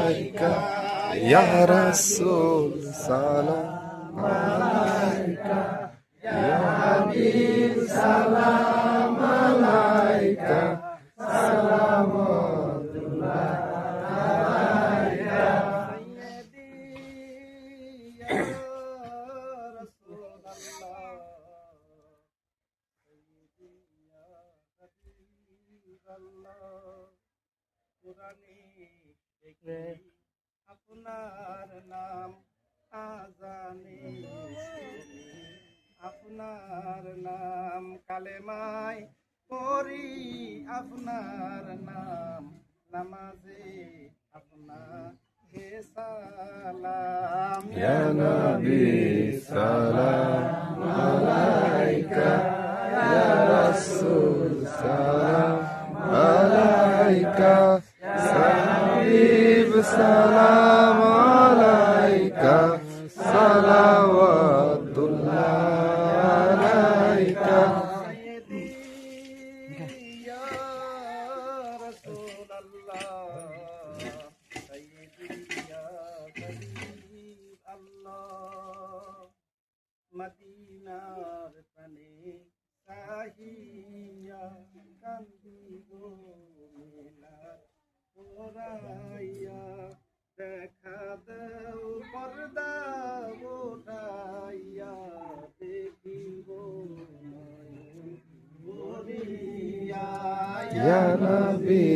আলাইকা ইয়া রাসূল সালাম আলাইকা ইয়া হাবিব সালাম আলাইকা সালাওয়াতুল্লাহ আলাইকা আপনার নাম আজানে আপনার নাম কালেমায় পড়ি আপনার নাম নামাজে আপনাকে সালাম ইয়া নবী সালাম আলাইকা ইয়া রাসূল সালাম আলাইকা হাবিব সালাম আলাইকা সালাওয়াতুল্লাহ আলাইকা সাইয়্যিদি ইয়া রাসূলুল্লাহ সাইয়্যিদি ইয়া হাবিব আল্লাহ মদিনার প্রাণে সাহিয়া কান্দিব মিলাদ ওরাইয়া দেখা দাও পর্দা ওঠাইয়া দেখিব নয়ন ভরিয়া ইয়া নবী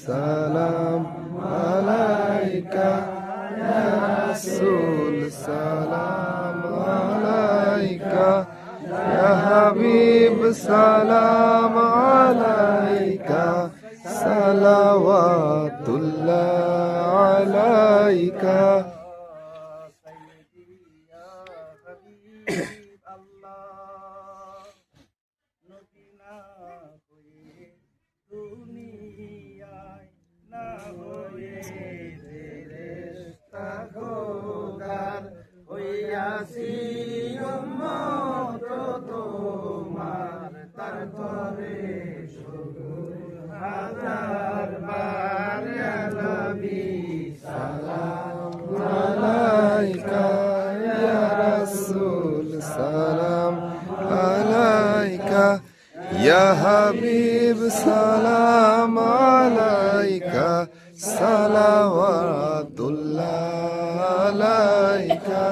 সালাম আলাইকা ইয়া রাসূল সালাম আলাইকা ইয়া হাবিব সালাম আলাইকা সালাওয়াতুল্লাহ আলাইকা সাইয়্যিদি ইয়া হাবিব আল্লাহ নবী না হয়ে দুনিয়ায় না হয়ে ফেরেশতা খোদার হইয়াছি উম্মত তোমার তারপরে হাজার বার ইয়া নবী সালাম আলাইকা ইয়া রাসূল সালাম আলাইকা ইয়া হাবিব সালাম আলাইকা সালাওয়াতুল্লাহ আলাইকা